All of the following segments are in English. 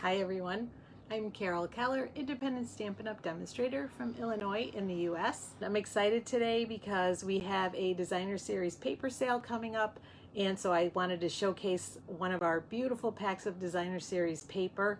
Hi everyone, I'm Carol Keller, independent Stampin' Up! Demonstrator from Illinois in the US. I'm excited today because we have a designer series paper sale coming up, and so I wanted to showcase one of our beautiful packs of designer series paper.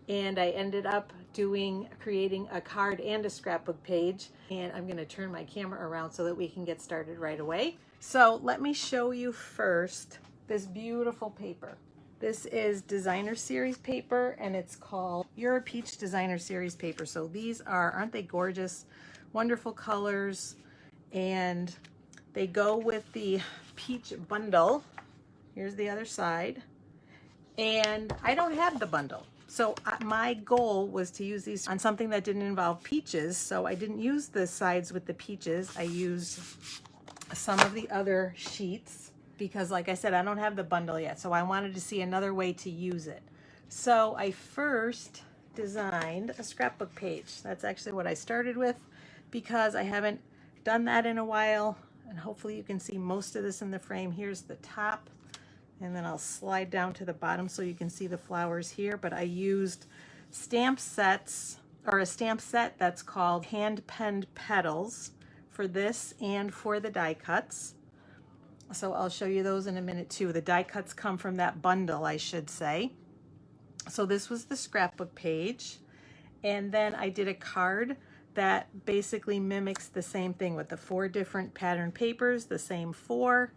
And I ended up creating a card and a scrapbook page, and I'm going to turn my camera around so that we can get started right away. So let me show you first this beautiful paper. This is designer series paper, and it's called You're a Peach designer series paper. So these aren't they gorgeous, wonderful colors, and they go with the peach bundle. Here's the other side, and I don't have the bundle. So my goal was to use these on something that didn't involve peaches. So I didn't use the sides with the peaches. I used some of the other sheets because, like I said, I don't have the bundle yet. So I wanted to see another way to use it. So I first designed a scrapbook page. That's actually what I started with because I haven't done that in a while. And hopefully you can see most of this in the frame. Here's the top. And then I'll slide down to the bottom so you can see the flowers here. But I used stamp sets, or a stamp set that's called hand-penned Petals for this and for the die cuts. So I'll show you those in a minute too. The die cuts come from that bundle, I should say. So this was the scrapbook page. And then I did a card that basically mimics the same thing with the 4 different pattern papers, the same 4.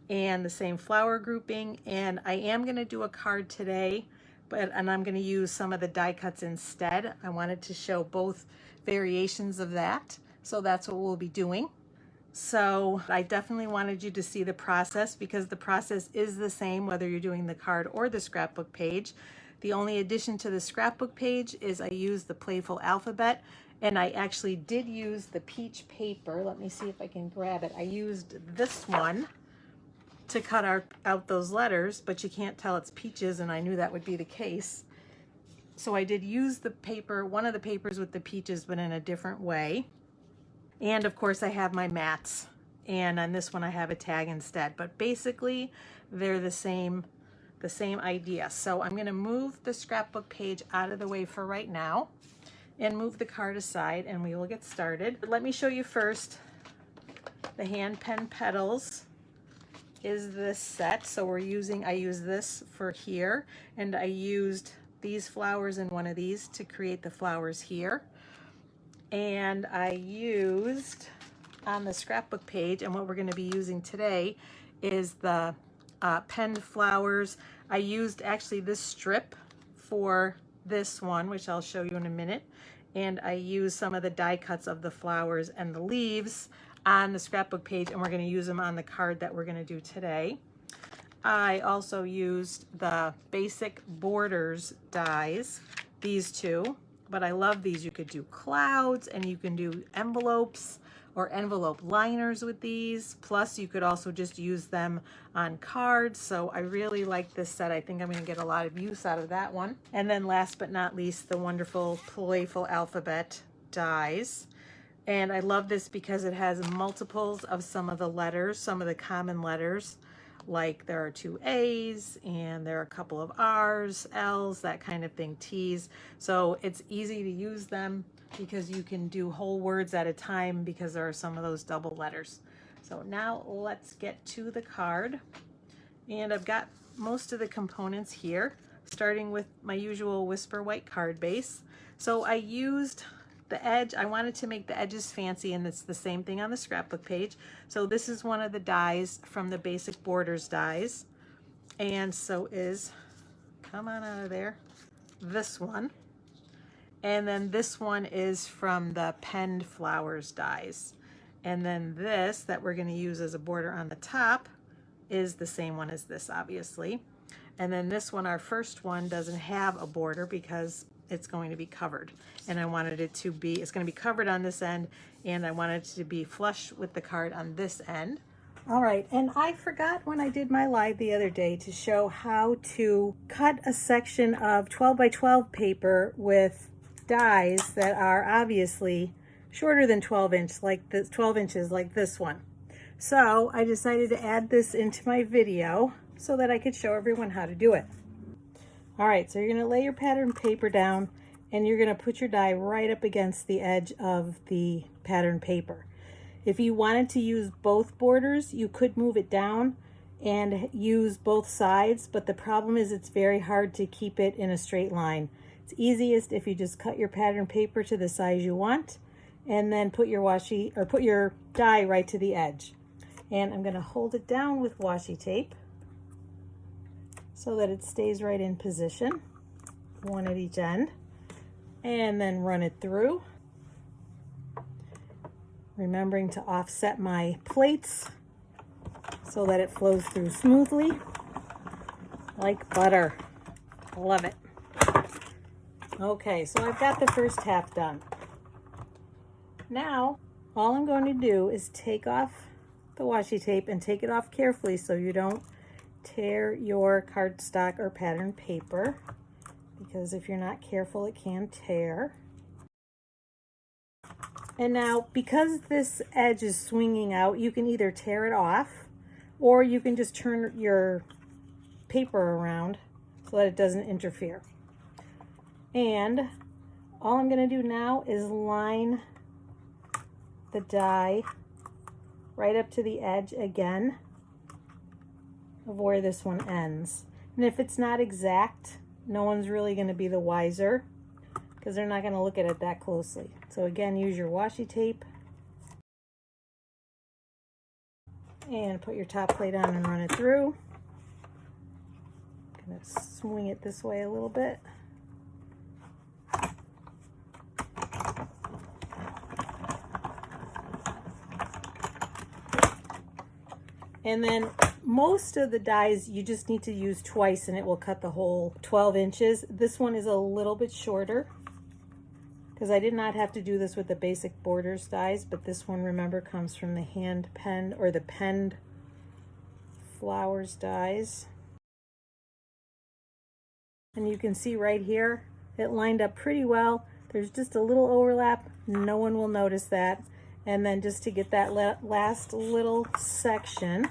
And the same flower grouping. And I am going to do a card today, and I'm going to use some of the die cuts instead. I wanted to show both variations of that, so that's what we'll be doing. So I definitely wanted you to see the process because the process is the same whether you're doing the card or the scrapbook page. The only addition to the scrapbook page is I used the Playful Alphabet, and I actually did use the peach paper. Let me see if I can grab it. I used this one to cut out those letters, but you can't tell it's peaches, and I knew that would be the case. So I did use the paper, one of the papers with the peaches, but in a different way. And of course I have my mats, and on this one I have a tag instead, but basically they're the same idea. So I'm going to move the scrapbook page out of the way for right now and move the card aside, and we will get started. But let me show you first the hand pen Petals is this set. So I use this for here, and I used these flowers in one of these to create the flowers here. And I used on the scrapbook page, and what we're going to be using today is the penned flowers. I used actually this strip for this one, which I'll show you in a minute, and I used some of the die cuts of the flowers and the leaves on the scrapbook page, and we're going to use them on the card that we're going to do today. I also used the basic borders dies, these two, but I love these. You could do clouds, and you can do envelopes or envelope liners with these. Plus you could also just use them on cards. So I really like this set. I think I'm going to get a lot of use out of that one. And then last but not least, the wonderful Playful Alphabet dies. And I love this because it has multiples of some of the letters, some of the common letters, like there are 2 A's and there are a couple of R's, L's, that kind of thing, T's. So it's easy to use them because you can do whole words at a time because there are some of those double letters. So now let's get to the card. And I've got most of the components here, starting with my usual Whisper White card base. So I used the edge. I wanted to make the edges fancy, and it's the same thing on the scrapbook page. So this is one of the dies from the basic borders dies, and so is, come on out of there, this one. And then this one is from the penned flowers dies. And then this that we're going to use as a border on the top is the same one as this, obviously. And then this one, our first one, doesn't have a border because it's going to be covered, and I wanted it to be, it's going to be covered on this end, and I wanted it to be flush with the card on this end. All right, and I forgot when I did my live the other day to show how to cut a section of 12 by 12 paper with dies that are obviously shorter than 12 inches like this one. So I decided to add this into my video so that I could show everyone how to do it. All right, so you're gonna lay your pattern paper down and you're gonna put your die right up against the edge of the pattern paper. If you wanted to use both borders, you could move it down and use both sides, but the problem is it's very hard to keep it in a straight line. It's easiest if you just cut your pattern paper to the size you want and then put your washi or put your die right to the edge. And I'm going to hold it down with washi tape so that it stays right in position, one at each end, and then run it through. Remembering to offset my plates so that it flows through smoothly like butter. Love it. Okay, so I've got the first half done. Now, all I'm going to do is take off the washi tape and take it off carefully so you don't tear your cardstock or pattern paper, because if you're not careful, it can tear. And now, because this edge is swinging out, you can either tear it off or you can just turn your paper around so that it doesn't interfere. And all I'm going to do now is line the die right up to the edge again of where this one ends. And if it's not exact, no one's really going to be the wiser because they're not going to look at it that closely. So again, use your washi tape and put your top plate on and run it through. I'm going to swing it this way a little bit. And then most of the dies you just need to use twice and it will cut the whole 12 inches. This one is a little bit shorter because I did not have to do this with the basic borders dies, but this one, remember, comes from the hand penned or the penned flowers dies. And you can see right here, it lined up pretty well. There's just a little overlap. No one will notice that. And then just to get that last little section,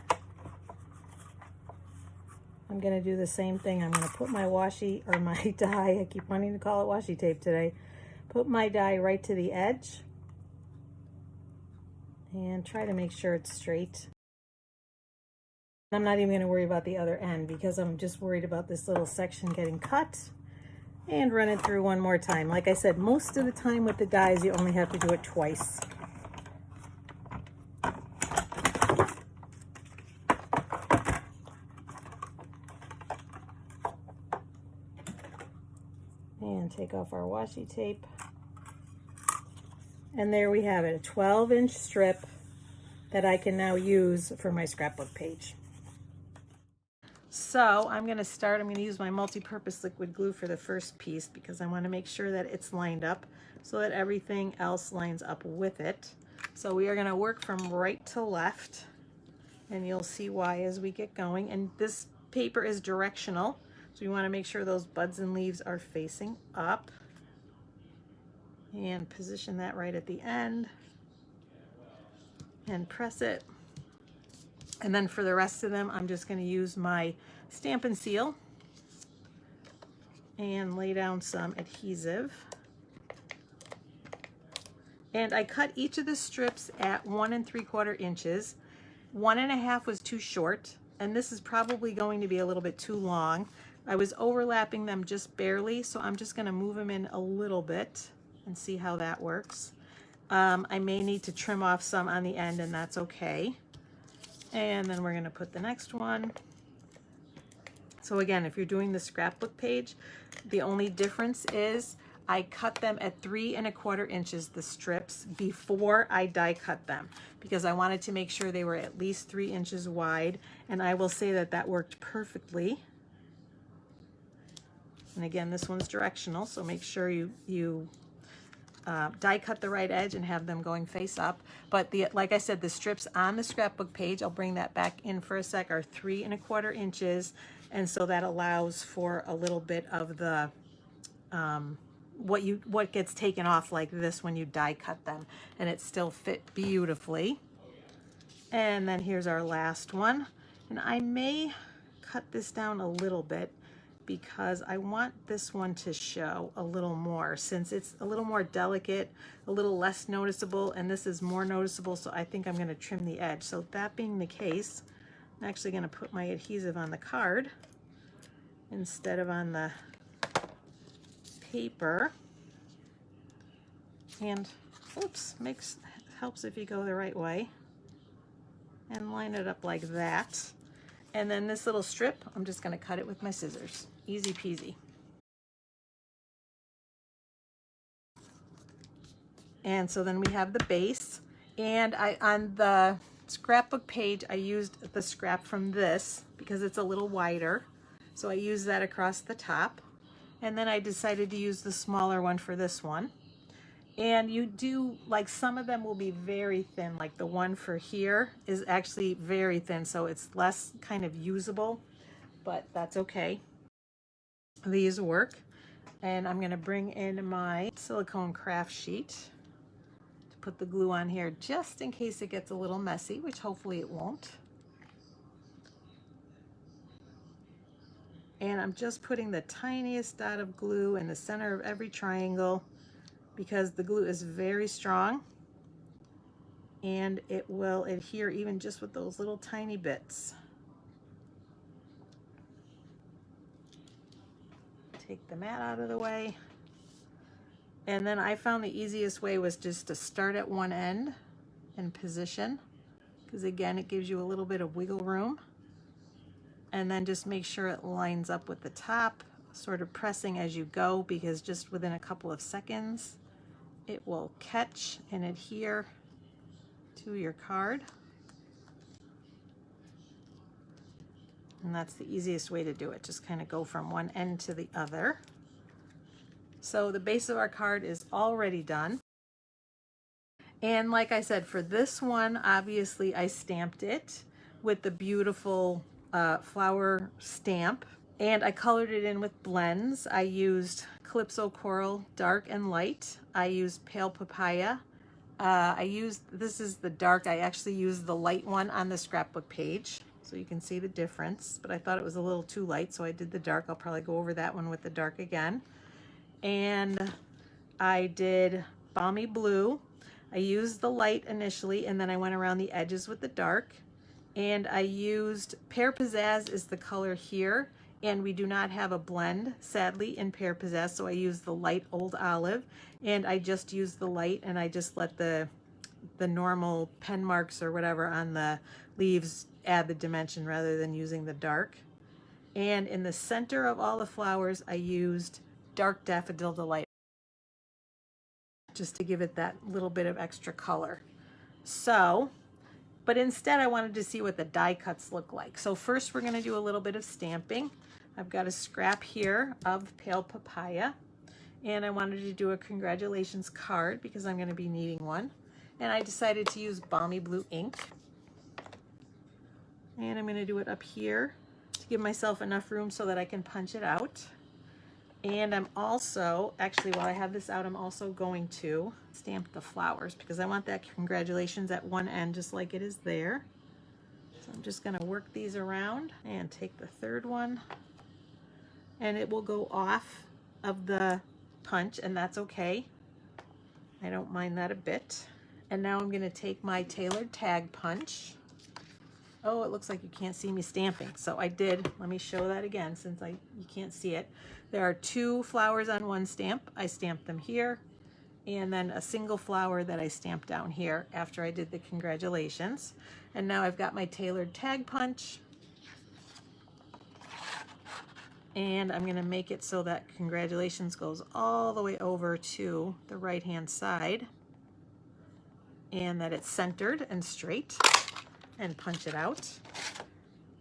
I'm going to do the same thing. I'm going to put my washi, or my die, I keep wanting to call it washi tape today, put my die right to the edge and try to make sure it's straight. I'm not even going to worry about the other end because I'm just worried about this little section getting cut. And run it through one more time. Like I said, most of the time with the dies, you only have to do it twice. And take off our washi tape. And there we have it, a 12-inch strip that I can now use for my scrapbook page. So I'm going to use my multi-purpose liquid glue for the first piece because I want to make sure that it's lined up so that everything else lines up with it. So we are going to work from right to left, and you'll see why as we get going. And this paper is directional, so you want to make sure those buds and leaves are facing up. And position that right at the end and press it. And then for the rest of them, I'm just going to use my Stampin' Seal and lay down some adhesive. And I cut each of the strips at 1 3/4 inches. 1 1/2 was too short, and this is probably going to be a little bit too long. I was overlapping them just barely, so I'm just going to move them in a little bit and see how that works. I may need to trim off some on the end, and that's okay. And then we're going to put the next one. So again, if you're doing the scrapbook page, the only difference is I cut them at 3 1/4 inches, the strips, before I die cut them, because I wanted to make sure they were at least 3 inches wide. And I will say that that worked perfectly. And again, this one's directional, so make sure you die cut the right edge and have them going face up. But like I said, the strips on the scrapbook page, I'll bring that back in for a sec, are 3 1/4 inches. And so that allows for a little bit of the, what gets taken off like this when you die cut them, and it still fit beautifully. And then here's our last one. And I may cut this down a little bit because I want this one to show a little more, since it's a little more delicate, a little less noticeable, and this is more noticeable, so I think I'm going to trim the edge. So that being the case, I'm actually going to put my adhesive on the card instead of on the paper. And oops, helps if you go the right way. And line it up like that. And then this little strip, I'm just going to cut it with my scissors. Easy peasy. And so then we have the base. And on the scrapbook page, I used the scrap from this because it's a little wider. So I used that across the top. And then I decided to use the smaller one for this one. And you do, like, some of them will be very thin, like the one for here is actually very thin, so it's less kind of usable, but that's okay. These work. And I'm going to bring in my silicone craft sheet to put the glue on here just in case it gets a little messy, which hopefully it won't. And I'm just putting the tiniest dot of glue in the center of every triangle, because the glue is very strong and it will adhere even just with those little tiny bits. Take the mat out of the way. And then I found the easiest way was just to start at one end and position, because again, it gives you a little bit of wiggle room. And then just make sure it lines up with the top, sort of pressing as you go, because just within a couple of seconds, it will catch and adhere to your card. And that's the easiest way to do it. Just kind of go from one end to the other. So the base of our card is already done. And like I said, for this one, obviously I stamped it with the beautiful flower stamp. And I colored it in with blends. I used Calypso Coral Dark and Light. I used Pale Papaya. This is the dark. I actually used the light one on the scrapbook page, so you can see the difference, but I thought it was a little too light, so I did the dark. I'll probably go over that one with the dark again. And I did Balmy Blue. I used the light initially, and then I went around the edges with the dark. And I used Pear Pizzazz is the color here, and we do not have a blend, sadly, in Pear Pizzazz, so I used the light Old Olive, and I just used the light, and I just let the normal pen marks or whatever on the leaves add the dimension rather than using the dark. And in the center of all the flowers, I used dark Daffodil Delight, just to give it that little bit of extra color. So, but instead I wanted to see what the die cuts look like. So first we're going to do a little bit of stamping. I've got a scrap here of Pale Papaya, and I wanted to do a congratulations card because I'm going to be needing one. And I decided to use Balmy Blue ink. And I'm going to do it up here to give myself enough room so that I can punch it out. And I'm also, actually while I have this out, I'm also going to stamp the flowers because I want that congratulations at one end just like it is there. So I'm just going to work these around and take the third one, and it will go off of the punch, and that's okay. I don't mind that a bit. And now I'm going to take my tailored tag punch. Oh, it looks like you can't see me stamping. So I did, let me show that again since you can't see it. There are 2 flowers on one stamp. I stamped them here, and then a single flower that I stamped down here after I did the congratulations. And now I've got my tailored tag punch. And I'm going to make it so that congratulations goes all the way over to the right hand side, and that it's centered and straight, and punch it out.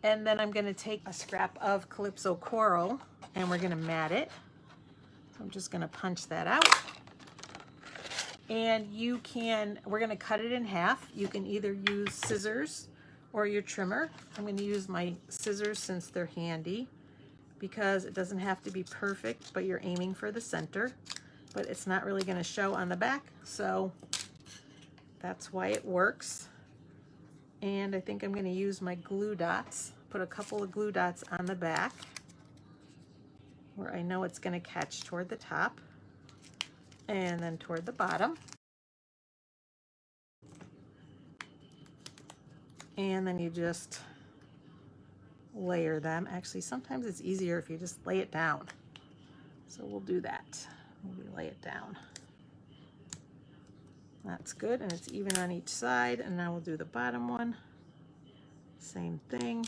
And then I'm going to take a scrap of Calypso Coral and we're going to mat it. So I'm just going to punch that out. And we're going to cut it in half. You can either use scissors or your trimmer. I'm going to use my scissors since they're handy, because it doesn't have to be perfect, but you're aiming for the center, but it's not really going to show on the back, so that's why it works. And I think I'm going to use my glue dots, put a couple of glue dots on the back, where I know it's going to catch toward the top and then toward the bottom. And then you just layer them. Actually, sometimes it's easier if you just lay it down. So we'll do that. Maybe lay it down. That's good, and it's even on each side. And now we'll do the bottom one. Same thing.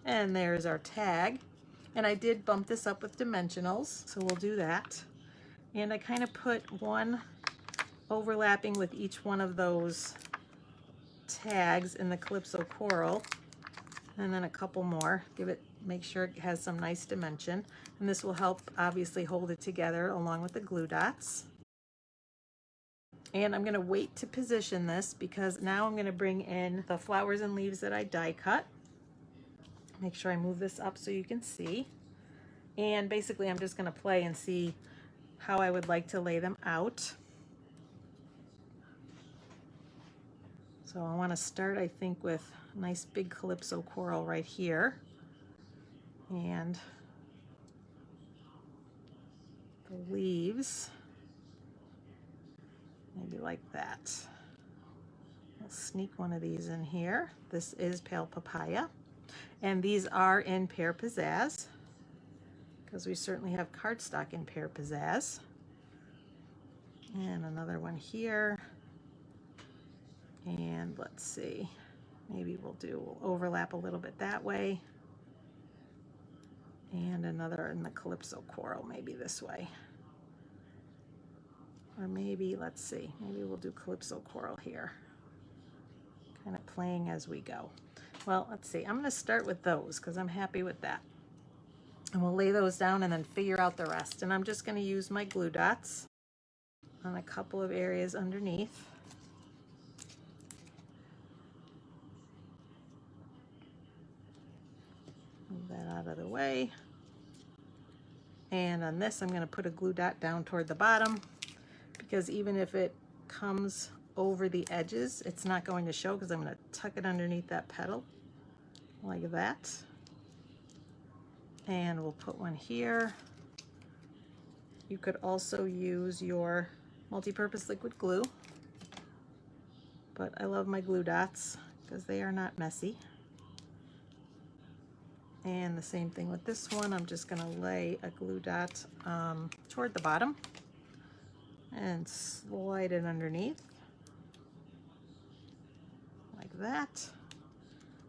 And there's our tag. And I did bump this up with dimensionals, so we'll do that. And I kind of put one overlapping with each one of those tags in the Calypso coral, and then a couple more. Make sure it has some nice dimension, and this will help obviously hold it together along with the glue dots. And I'm going to wait to position this because now I'm going to bring in the flowers and leaves that I die cut. Make sure I move this up so you can see. And basically I'm just going to play and see how I would like to lay them out. So I want to start, I think, with a nice big Calypso coral right here. And the leaves, maybe like that. I'll sneak one of these in here. This is Pale Papaya. And these are in Pear Pizzazz, because we certainly have cardstock in Pear Pizzazz. And another one here. And let's see, maybe we'll overlap a little bit that way. And another in the Calypso coral, maybe this way. Or maybe, let's see, maybe we'll do Calypso coral here. Kind of playing as we go. Well, let's see, I'm going to start with those because I'm happy with that. And we'll lay those down and then figure out the rest. And I'm just going to use my glue dots on a couple of areas underneath. Move that out of the way. And on this, I'm going to put a glue dot down toward the bottom, because even if it comes over the edges, it's not going to show because I'm going to tuck it underneath that petal like that. And we'll put one here. You could also use your multi-purpose liquid glue, but I love my glue dots because they are not messy. And the same thing with this one. I'm just going to lay a glue dot toward the bottom and slide it underneath like that.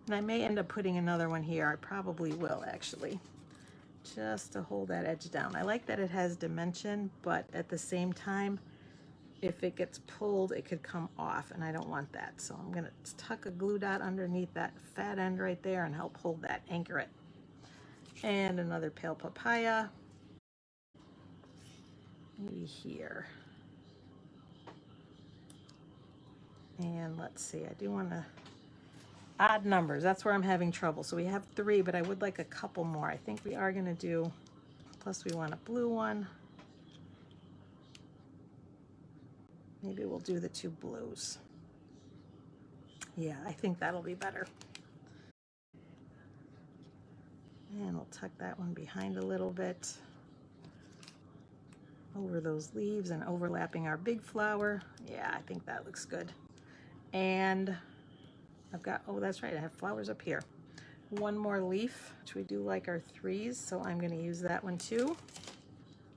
And I may end up putting another one here. I probably will, actually, just to hold that edge down. I like that it has dimension, but at the same time, if it gets pulled, it could come off, and I don't want that. So I'm going to tuck a glue dot underneath that fat end right there and help hold that, anchor it. And another Pale Papaya, maybe here. And let's see, I do want to odd numbers. That's where I'm having trouble. So we have 3, but I would like a couple more. I think we are going to do, plus we want a blue one. Maybe we'll do the 2 blues. Yeah, I think that'll be better. And we'll tuck that one behind a little bit over those leaves and overlapping our big flower. Yeah, I think that looks good. And I've got, oh, that's right, I have flowers up here. One more leaf, which we do like our 3s, so I'm going to use that one too.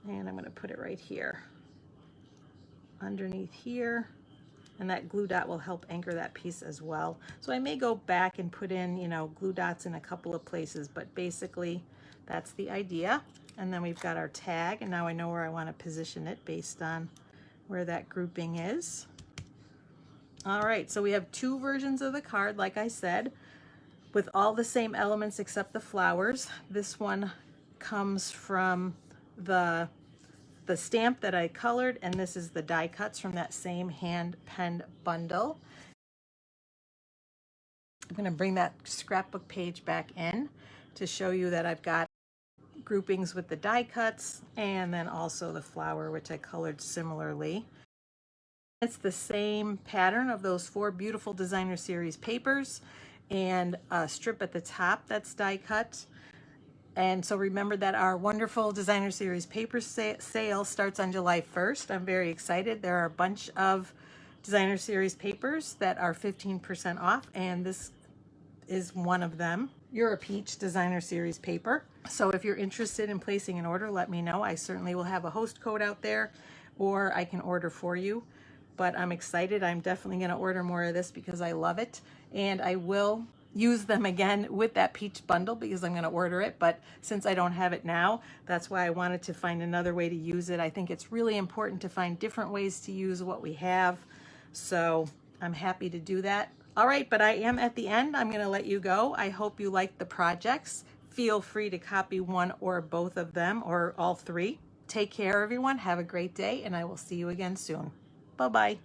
And I'm going to put it right here, underneath here. And that glue dot will help anchor that piece as well. So I may go back and put in, you know, glue dots in a couple of places, but basically that's the idea. And then we've got our tag, and now I know where I want to position it based on where that grouping is. All right, so we have 2 versions of the card, like I said, with all the same elements except the flowers. This one comes from the stamp that I colored, and this is the die cuts from that same hand-penned bundle. I'm going to bring that scrapbook page back in to show you that I've got groupings with the die cuts and then also the flower, which I colored similarly. It's the same pattern of those 4 beautiful designer series papers and a strip at the top that's die cut. And so remember that our wonderful Designer Series paper sale starts on July 1st. I'm very excited. There are a bunch of Designer Series papers that are 15% off, and this is one of them. You're a Peach Designer Series paper. So if you're interested in placing an order, let me know. I certainly will have a host code out there, or I can order for you. But I'm excited. I'm definitely going to order more of this because I love it. And I will use them again with that peach bundle because I'm going to order it. But since I don't have it now, that's why I wanted to find another way to use it. I think it's really important to find different ways to use what we have. So I'm happy to do that. All right, but I am at the end. I'm going to let you go. I hope you liked the projects. Feel free to copy one or both of them or all three. Take care, everyone. Have a great day, and I will see you again soon. Bye-bye.